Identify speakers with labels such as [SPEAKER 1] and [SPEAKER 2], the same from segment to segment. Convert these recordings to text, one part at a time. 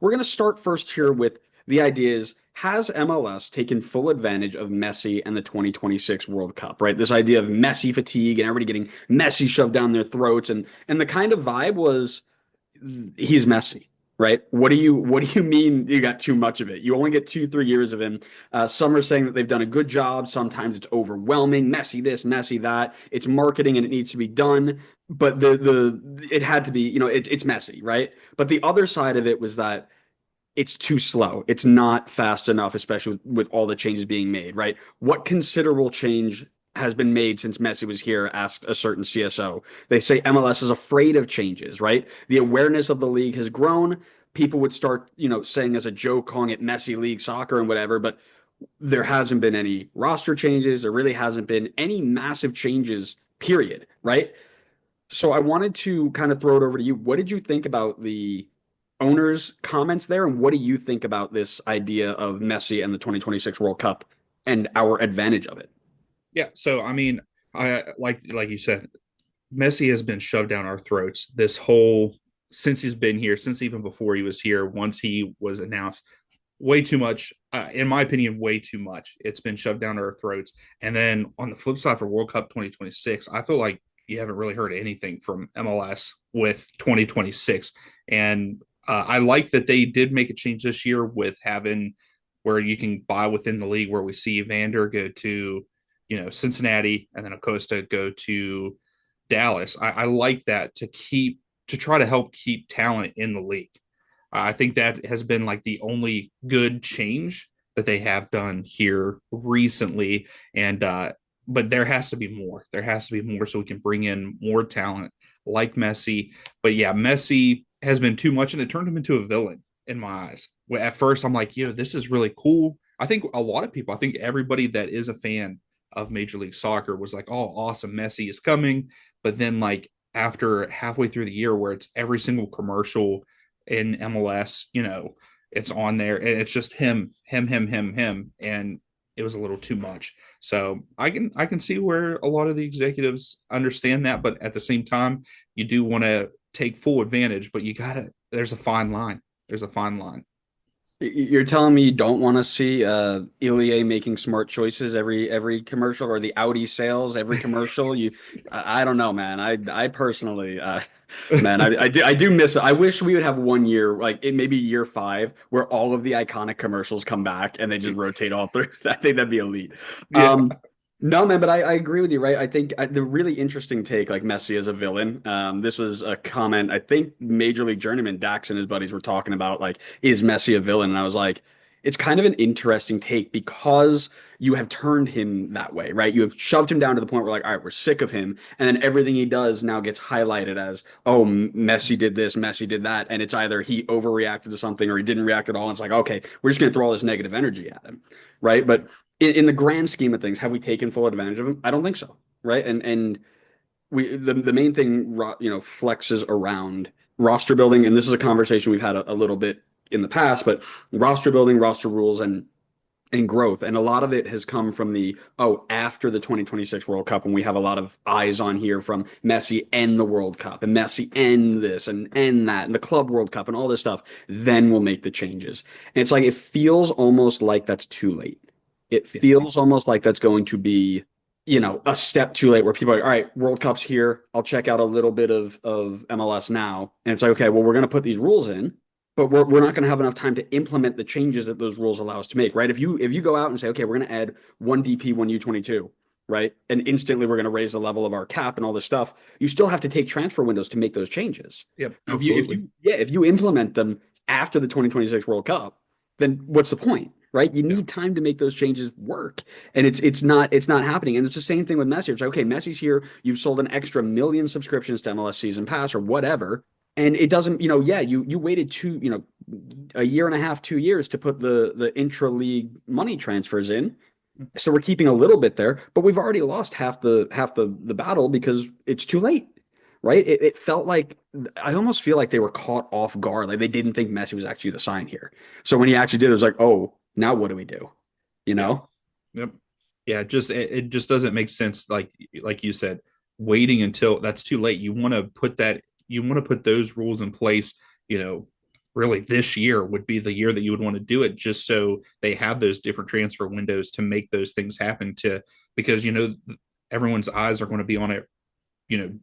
[SPEAKER 1] we're going to start first here with the idea is, has MLS taken full advantage of Messi and the 2026 World Cup, right? This idea of Messi fatigue and everybody getting Messi shoved down their throats. And the kind of vibe was he's Messi, right? What do you mean you got too much of it? You only get 2, 3 years of him. Some are saying that they've done a good job. Sometimes it's overwhelming. Messi this, Messi that. It's marketing and it needs to be done. But the it had to be, it's Messi, right? But the other side of it was that it's too slow. It's not fast enough, especially with all the changes being made, right? What considerable change has been made since Messi was here? Asked a certain CSO. They say MLS is afraid of changes, right? The awareness of the league has grown. People would start, saying as a joke, calling it Messi League soccer and whatever, but there hasn't been any roster changes. There really hasn't been any massive changes, period, right? So I wanted to kind of throw it over to you. What did you think about the owners' comments there, and what do you think about this idea of Messi and the 2026 World Cup and our advantage of it?
[SPEAKER 2] Yeah, so I mean, I like you said, Messi has been shoved down our throats this whole since he's been here, since even before he was here. Once he was announced, way too much, in my opinion, way too much. It's been shoved down our throats. And then on the flip side for World Cup 2026, I feel like you haven't really heard anything from MLS with 2026. And I like that they did make a change this year with having where you can buy within the league, where we see Vander go to, Cincinnati, and then Acosta go to Dallas. I like that to try to help keep talent in the league. I think that has been like the only good change that they have done here recently. And but there has to be more. There has to be more so we can bring in more talent like Messi. But yeah, Messi has been too much, and it turned him into a villain in my eyes. At first, I'm like, yo, this is really cool. I think a lot of people, I think everybody that is a fan of Major League Soccer was like, oh, awesome, Messi is coming. But then, like, after halfway through the year, where it's every single commercial in MLS, it's on there, and it's just him, and it was a little too much. So I can see where a lot of the executives understand that, but at the same time, you do want to take full advantage, but there's a fine line. There's a fine line.
[SPEAKER 1] You're telling me you don't want to see Ilie making smart choices every commercial, or the Audi sales every commercial? I don't know, man. I personally, man, I do miss it. I wish we would have one year, like it maybe year 5, where all of the iconic commercials come back and they just rotate all through. I think that'd be elite.
[SPEAKER 2] Yeah.
[SPEAKER 1] Um, no, man, but I agree with you, right? I think the really interesting take, like Messi as a villain. This was a comment I think Major League Journeyman Dax and his buddies were talking about, like, is Messi a villain? And I was like, it's kind of an interesting take because you have turned him that way, right? You have shoved him down to the point where, like, all right, we're sick of him, and then everything he does now gets highlighted as, oh, Messi did this, Messi did that, and it's either he overreacted to something or he didn't react at all. And it's like, okay, we're just gonna throw all this negative energy at him, right? But in the grand scheme of things, have we taken full advantage of him? I don't think so, right? And the main thing, flexes around roster building, and this is a conversation we've had a little bit in the past, but roster building, roster rules, and growth, and a lot of it has come from after the 2026 World Cup, when we have a lot of eyes on here from Messi and the World Cup, and Messi and this and that, and the Club World Cup, and all this stuff. Then we'll make the changes, and it's like it feels almost like that's too late. It
[SPEAKER 2] Yeah.
[SPEAKER 1] feels almost like that's going to be, a step too late, where people are like, all right, World Cup's here. I'll check out a little bit of MLS now. And it's like, okay, well, we're going to put these rules in, but we're not going to have enough time to implement the changes that those rules allow us to make, right? If you go out and say, okay, we're going to add one DP, one U22, right? And instantly we're going to raise the level of our cap and all this stuff. You still have to take transfer windows to make those changes.
[SPEAKER 2] Yep.
[SPEAKER 1] If you if
[SPEAKER 2] Absolutely.
[SPEAKER 1] you yeah, if you implement them after the 2026 World Cup, then what's the point? Right? You
[SPEAKER 2] Yeah.
[SPEAKER 1] need time to make those changes work. And it's not happening. And it's the same thing with Messi. It's like, okay, Messi's here. You've sold an extra million subscriptions to MLS season pass or whatever. And it doesn't, you waited a year and a half, 2 years to put the intra league money transfers in. So we're keeping a little bit there, but we've already lost half the battle because it's too late. Right? It felt like, I almost feel like they were caught off guard. Like they didn't think Messi was actually the sign here. So when he actually did, it was like, oh, now what do we do? You
[SPEAKER 2] Yeah.
[SPEAKER 1] know?
[SPEAKER 2] Yep. Yeah. It just doesn't make sense. Like you said, waiting until that's too late. You want to put those rules in place, you know, really this year would be the year that you would want to do it, just so they have those different transfer windows to make those things happen, to because everyone's eyes are going to be on it,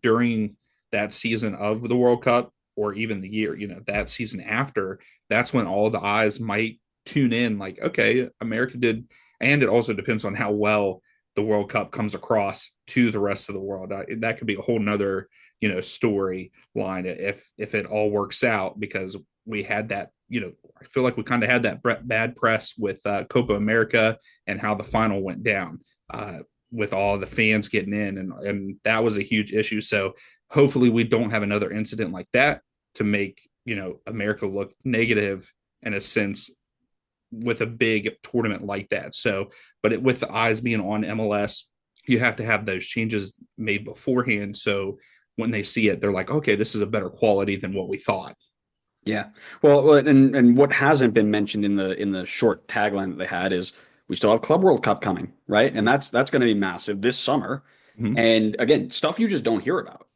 [SPEAKER 2] during that season of the World Cup, or even the year, that season after. That's when all the eyes might tune in, like, okay, America did. And it also depends on how well the World Cup comes across to the rest of the world. That could be a whole nother, storyline if it all works out, because we had that, I feel like we kind of had that bad press with Copa America and how the final went down, with all the fans getting in, and that was a huge issue. So hopefully we don't have another incident like that to make, America look negative in a sense with a big tournament like that. So, but with the eyes being on MLS, you have to have those changes made beforehand. So when they see it, they're like, okay, this is a better quality than what we thought.
[SPEAKER 1] Yeah. Well, and what hasn't been mentioned in the short tagline that they had is we still have Club World Cup coming, right? And that's going to be massive this summer.
[SPEAKER 2] Mm-hmm.
[SPEAKER 1] And again, stuff you just don't hear about,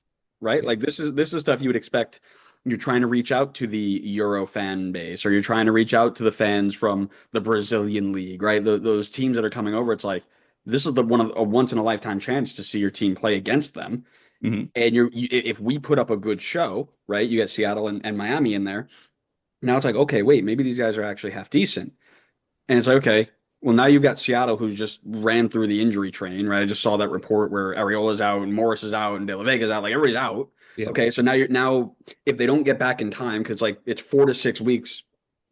[SPEAKER 1] right?
[SPEAKER 2] Yeah.
[SPEAKER 1] Like this is stuff you would expect. You're trying to reach out to the Euro fan base, or you're trying to reach out to the fans from the Brazilian league, right? Those teams that are coming over. It's like this is the one of a once in a lifetime chance to see your team play against them.
[SPEAKER 2] Mm-hmm.
[SPEAKER 1] And if we put up a good show, right? You got Seattle and Miami in there. Now it's like, okay, wait, maybe these guys are actually half decent. And it's like, okay, well, now you've got Seattle who just ran through the injury train, right? I just saw that report where Ariola's out and Morris is out and De La Vega's out, like everybody's out.
[SPEAKER 2] Yeah.
[SPEAKER 1] Okay, so now if they don't get back in time, because like it's 4 to 6 weeks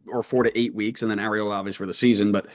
[SPEAKER 1] or 4 to 8 weeks, and then Ariola obviously for the season, but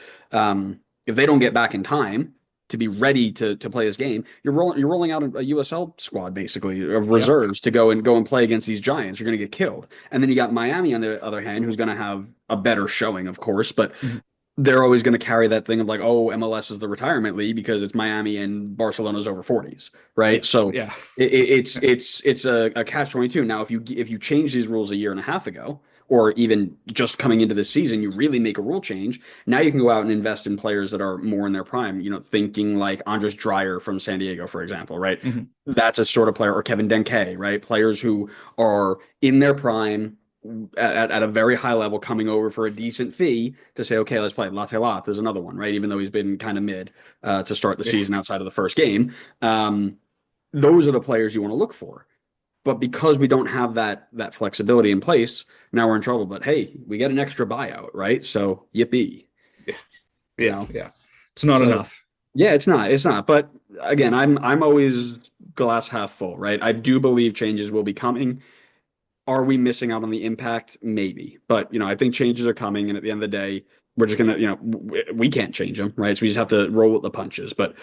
[SPEAKER 1] if they don't get back in time to be ready to play this game, you're rolling out a USL squad basically of
[SPEAKER 2] Yeah.
[SPEAKER 1] reserves to go and play against these giants. You're going to get killed, and then you got Miami on the other hand, who's going to have a better showing, of course, but
[SPEAKER 2] Mm-hmm.
[SPEAKER 1] they're always going to carry that thing of like, oh, MLS is the retirement league because it's Miami and Barcelona's over 40s,
[SPEAKER 2] Yeah.
[SPEAKER 1] right? So
[SPEAKER 2] Yeah.
[SPEAKER 1] it's a catch 22. Now, if you change these rules a year and a half ago, or even just coming into this season, you really make a rule change. Now you can go out and invest in players that are more in their prime. Thinking like Andres Dreyer from San Diego, for example, right?
[SPEAKER 2] Mm-hmm.
[SPEAKER 1] That's a sort of player, or Kevin Denke, right? Players who are in their prime at a very high level, coming over for a decent fee to say, okay, let's play. Latte Lot is another one, right? Even though he's been kind of mid to start the
[SPEAKER 2] Yeah.
[SPEAKER 1] season outside of the first game. Those are the players you want to look for. But because we don't have that flexibility in place, now we're in trouble. But hey, we get an extra buyout, right? So yippee,
[SPEAKER 2] Yeah.
[SPEAKER 1] you
[SPEAKER 2] Yeah.
[SPEAKER 1] know.
[SPEAKER 2] Yeah. It's not
[SPEAKER 1] So
[SPEAKER 2] enough.
[SPEAKER 1] yeah, it's not. But again, I'm always glass half full, right? I do believe changes will be coming. Are we missing out on the impact? Maybe. But, I think changes are coming. And at the end of the day, we're just going to, we can't change them, right? So we just have to roll with the punches. But